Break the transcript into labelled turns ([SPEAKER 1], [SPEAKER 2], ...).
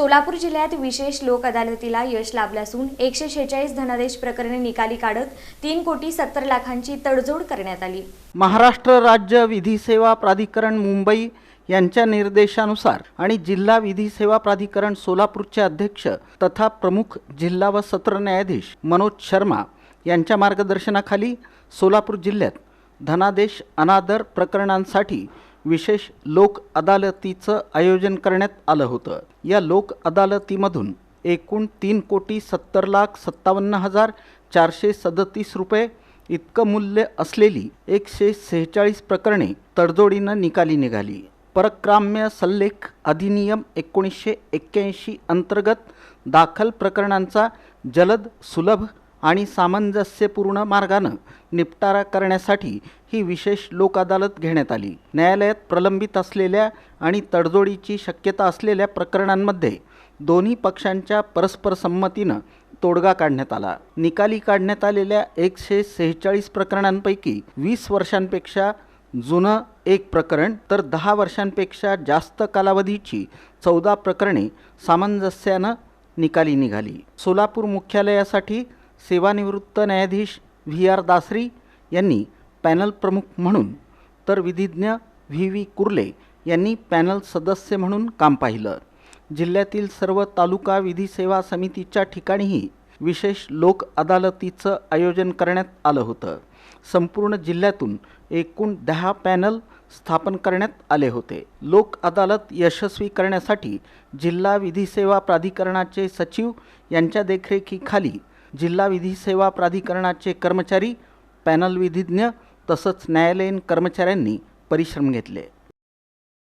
[SPEAKER 1] सोलापूर जिल्ह्यात विशेष लोक अदालतीला यश लाभलं असून 146 धनादेश प्रकरणे निकाली काढत 3,70,00,000ची तडजोड करण्यात आली।
[SPEAKER 2] महाराष्ट्र राज्य विधी सेवा प्राधिकरण मुंबई यांच्या निर्देशानुसार आणि जिल्हा विधी सेवा प्राधिकरण सोलापूरचे अध्यक्ष तथा प्रमुख जिल्हा व सत्र न्यायाधीश मनोज शर्मा यांच्या मार्गदर्शनाखाली सोलापूर जिल्ह्यात धनादेश अनादर प्रकरणांसाठी विशेष लोक अदालतीचं आयोजन करण्यात आलं होतं। या लोक अदालतीमधून एकूण 3,70,57,437 रुपये इतकं मूल्य असलेली 146 प्रकरणे तडजोडीनं निकाली निघाली। परक्राम्य सल्लेख अधिनियम 1981 अंतर्गत दाखल प्रकरणांचा जलद, सुलभ आणि सामंजस्यपूर्ण मार्गानं निपटारा करण्यासाठी ही विशेष लोक अदालत घेण्यात आली। न्यायालयात प्रलंबित असलेल्या आणि तडजोडीची शक्यता असलेल्या प्रकरणांमध्ये दोन्ही पक्षांच्या परस्पर संमतीनं तोडगा काढण्यात आला। निकाली काढण्यात आलेल्या 146 प्रकरणांपैकी 20 वर्षांपेक्षा जुनं एक प्रकरण तर 10 वर्षांपेक्षा जास्त कालावधीची 14 प्रकरणे सामंजस्यानं निकाली निघाली। सोलापूर मुख्यालयासाठी सेवानिवृत्त न्यायाधीश VR दासरी यांनी पॅनल प्रमुख म्हणून तर विधिज्ञ VV कुर्ले यांनी पॅनल सदस्य म्हणून काम पाहिलं। जिल्ह्यातील सर्व तालुका विधी सेवा समितीच्या ठिकाणीही विशेष लोक अदालतीचं आयोजन करण्यात आलं होतं। संपूर्ण जिल्ह्यातून एकूण 10 पॅनल स्थापन करण्यात आले होते। लोक अदालत यशस्वी करण्यासाठी जिल्हा विधी सेवा प्राधिकरणाचे सचिव यांच्या देखरेखीखाली जिल्हा विधी सेवा प्राधिकरणाचे कर्मचारी, पॅनल विधिज्ञ तसंच न्यायालयीन कर्मचाऱ्यांनी परिश्रम घेतले।